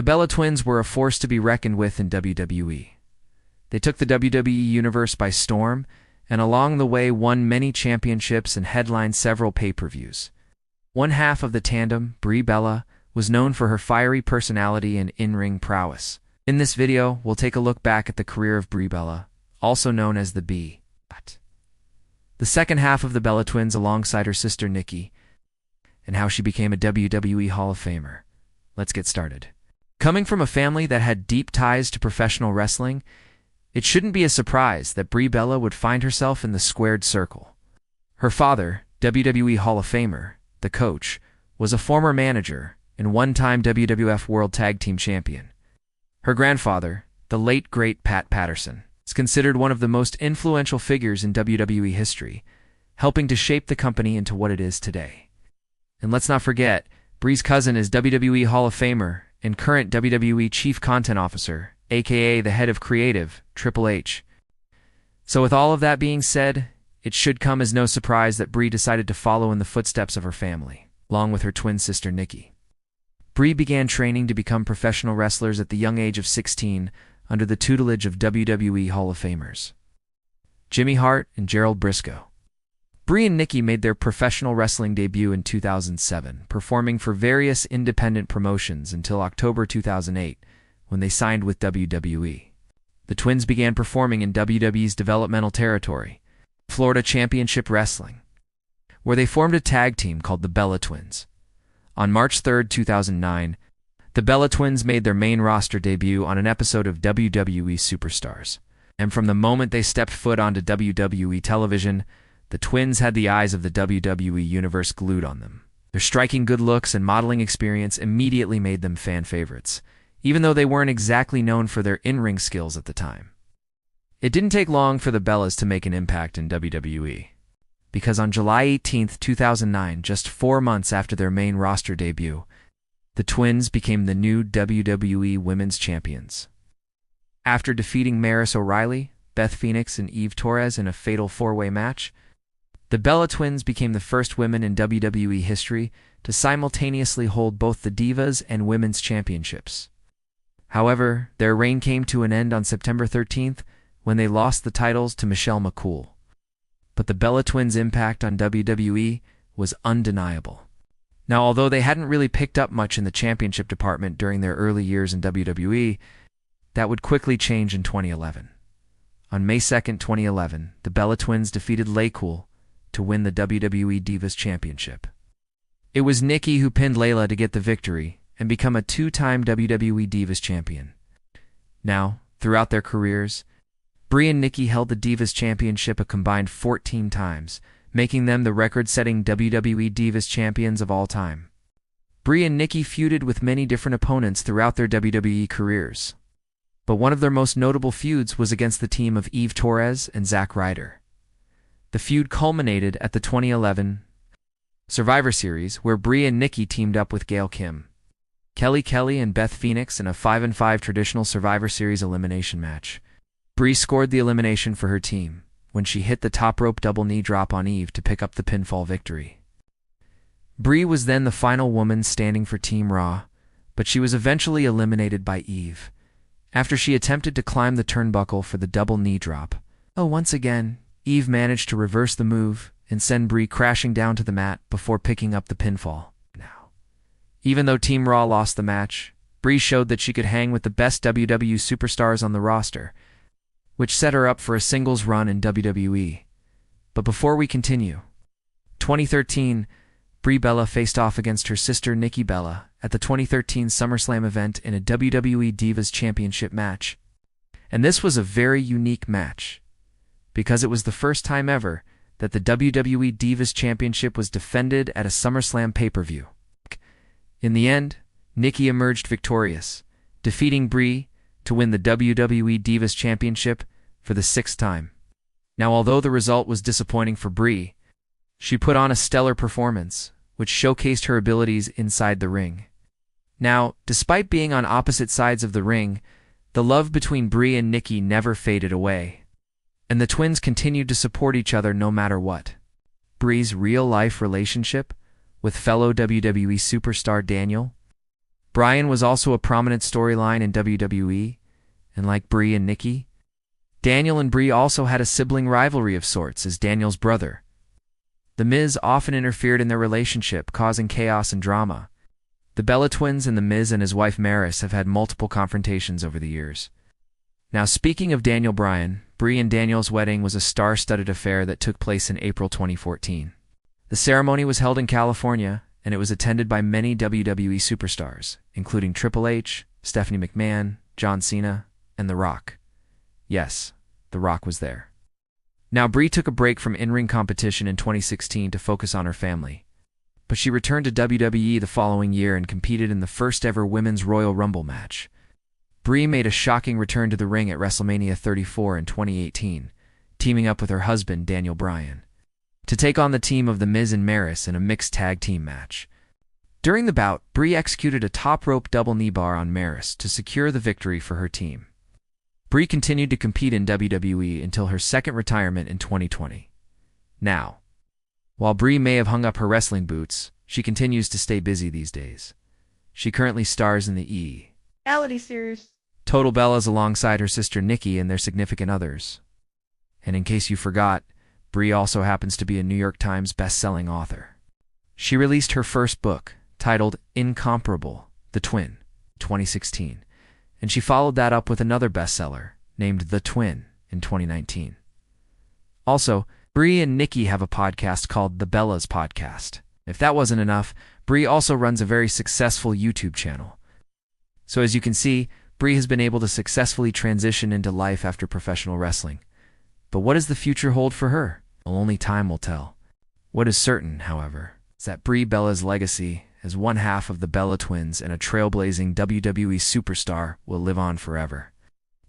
The Bella twins were a force to be reckoned with in WWE. They took the WWE Universe by storm, and along the way won many championships and headlined several pay-per-views. One half of the tandem, Brie Bella, was known for her fiery personality and in-ring prowess. In this video, we'll take a look back at the career of Brie Bella, also known as the Bee. The second half of the Bella twins alongside her sister Nikki, and how she became a WWE Hall of Famer. Let's get started. Coming from a family that had deep ties to professional wrestling, it shouldn't be a surprise that Brie Bella would find herself in the squared circle. Her father, WWE Hall of Famer, the Coach, was a former manager and one-time WWF World Tag Team Champion. Her grandfather, the late great Pat Patterson, is considered one of the most influential figures in WWE history, helping to shape the company into what it is today. And let's not forget, Brie's cousin is WWE Hall of Famer and current WWE Chief Content Officer, aka the head of creative, Triple H. So with all of that being said, it should come as no surprise that Brie decided to follow in the footsteps of her family, along with her twin sister Nikki. Brie began training to become professional wrestlers at the young age of 16 under the tutelage of WWE Hall of Famers Jimmy Hart and Gerald Briscoe. Brie and Nikki made their professional wrestling debut in 2007, performing for various independent promotions until October 2008, when they signed with WWE. The twins began performing in WWE's developmental territory, Florida Championship Wrestling, where they formed a tag team called the Bella Twins. On March 3, 2009, the Bella Twins made their main roster debut on an episode of WWE Superstars. And from the moment they stepped foot onto WWE television, the twins had the eyes of the WWE Universe glued on them. Their striking good looks and modeling experience immediately made them fan favorites, even though they weren't exactly known for their in-ring skills at the time. It didn't take long for the Bellas to make an impact in WWE, because on July 18, 2009, just 4 months after their main roster debut, the twins became the new WWE Women's Champions. After defeating Maris O'Reilly, Beth Phoenix, and Eve Torres in a fatal 4-way match, the Bella Twins became the first women in WWE history to simultaneously hold both the Divas and Women's Championships. However, their reign came to an end on September 13th when they lost the titles to Michelle McCool. But the Bella Twins' impact on WWE was undeniable. Now, although they hadn't really picked up much in the championship department during their early years in WWE, that would quickly change in 2011. On May 2, 2011, the Bella Twins defeated Laycool to win the WWE Divas Championship. It was Nikki who pinned Layla to get the victory and become a 2-time WWE Divas Champion. Now, throughout their careers, Brie and Nikki held the Divas Championship a combined 14 times, making them the record-setting WWE Divas Champions of all time. Brie and Nikki feuded with many different opponents throughout their WWE careers, but one of their most notable feuds was against the team of Eve Torres and Zack Ryder. The feud culminated at the 2011 Survivor Series, where Brie and Nikki teamed up with Gail Kim, Kelly Kelly, and Beth Phoenix in a 5-on-5 traditional Survivor Series elimination match. Brie scored the elimination for her team when she hit the top rope double knee drop on Eve to pick up the pinfall victory. Brie was then the final woman standing for Team Raw, but she was eventually eliminated by Eve after she attempted to climb the turnbuckle for the double knee drop. Once again, Eve managed to reverse the move and send Brie crashing down to the mat before picking up the pinfall. Now, even though Team Raw lost the match, Brie showed that she could hang with the best WWE superstars on the roster, which set her up for a singles run in WWE. But before we continue, 2013, Brie Bella faced off against her sister Nikki Bella at the 2013 SummerSlam event in a WWE Divas Championship match. And this was a very unique match, because it was the first time ever that the WWE Divas Championship was defended at a SummerSlam pay-per-view. In the end, Nikki emerged victorious, defeating Brie to win the WWE Divas Championship for the 6th time. Now, although the result was disappointing for Brie, she put on a stellar performance, which showcased her abilities inside the ring. Now, despite being on opposite sides of the ring, the love between Brie and Nikki never faded away, and the twins continued to support each other no matter what. Brie's real-life relationship with fellow WWE superstar Daniel Bryan was also a prominent storyline in WWE, and like Brie and Nikki, Daniel and Brie also had a sibling rivalry of sorts as Daniel's brother. The Miz often interfered in their relationship, causing chaos and drama. The Bella twins and The Miz and his wife Maris have had multiple confrontations over the years. Now, speaking of Daniel Bryan, Brie and Daniel's wedding was a star-studded affair that took place in April 2014. The ceremony was held in California, and it was attended by many WWE superstars, including Triple H, Stephanie McMahon, John Cena, and The Rock. Yes, The Rock was there. Now, Brie took a break from in-ring competition in 2016 to focus on her family, but she returned to WWE the following year and competed in the first-ever Women's Royal Rumble match. Brie made a shocking return to the ring at WrestleMania 34 in 2018, teaming up with her husband, Daniel Bryan, to take on the team of The Miz and Maris in a mixed tag team match. During the bout, Brie executed a top-rope double knee bar on Maris to secure the victory for her team. Brie continued to compete in WWE until her second retirement in 2020. Now, while Brie may have hung up her wrestling boots, she continues to stay busy these days. She currently stars in the reality series Total Bellas alongside her sister Nikki and their significant others. And in case you forgot, Brie also happens to be a New York Times best-selling author. She released her first book, titled Incomparable, The Twin, 2016, and she followed that up with another bestseller, named The Twin, in 2019. Also, Brie and Nikki have a podcast called The Bellas Podcast. If that wasn't enough, Brie also runs a very successful YouTube channel. So as you can see, Brie has been able to successfully transition into life after professional wrestling. But what does the future hold for her? Well, only time will tell. What is certain, however, is that Brie Bella's legacy as one half of the Bella twins and a trailblazing WWE superstar will live on forever.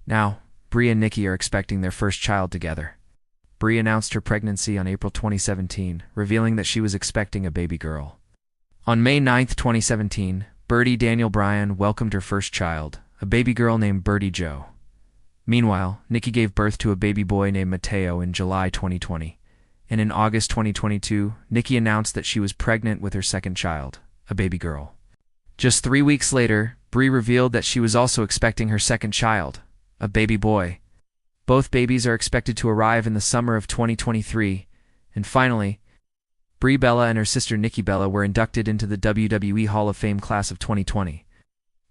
Now, Brie and Nikki are expecting their first child together. Brie announced her pregnancy on April 2017, revealing that she was expecting a baby girl. On May 9, 2017, Birdie Daniel Bryan welcomed her first child, a baby girl named Birdie Joe. Meanwhile, Nikki gave birth to a baby boy named Mateo in July 2020, and in August 2022, Nikki announced that she was pregnant with her second child, a baby girl. Just 3 weeks later, Brie revealed that she was also expecting her second child, a baby boy. Both babies are expected to arrive in the summer of 2023, and finally, Brie Bella and her sister Nikki Bella were inducted into the WWE Hall of Fame class of 2020,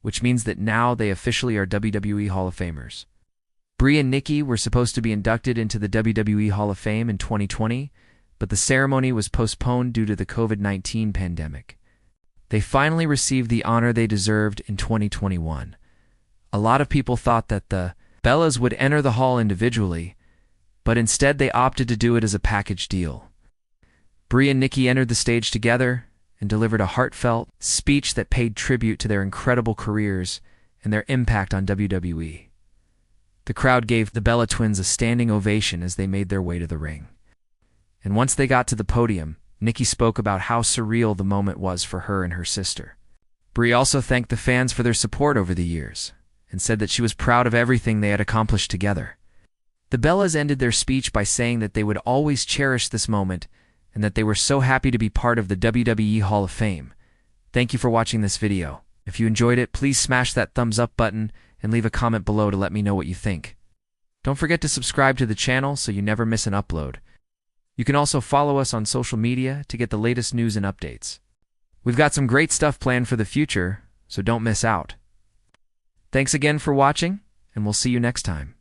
which means that now they officially are WWE Hall of Famers. Brie and Nikki were supposed to be inducted into the WWE Hall of Fame in 2020, but the ceremony was postponed due to the COVID-19 pandemic. They finally received the honor they deserved in 2021. A lot of people thought that the Bellas would enter the hall individually, but instead they opted to do it as a package deal. Brie and Nikki entered the stage together and delivered a heartfelt speech that paid tribute to their incredible careers and their impact on WWE. The crowd gave the Bella twins a standing ovation as they made their way to the ring. And once they got to the podium, Nikki spoke about how surreal the moment was for her and her sister. Brie also thanked the fans for their support over the years, and said that she was proud of everything they had accomplished together. The Bellas ended their speech by saying that they would always cherish this moment and that they were so happy to be part of the WWE Hall of Fame. Thank you for watching this video. If you enjoyed it, please smash that thumbs up button and leave a comment below to let me know what you think. Don't forget to subscribe to the channel so you never miss an upload. You can also follow us on social media to get the latest news and updates. We've got some great stuff planned for the future, so don't miss out. Thanks again for watching, and we'll see you next time.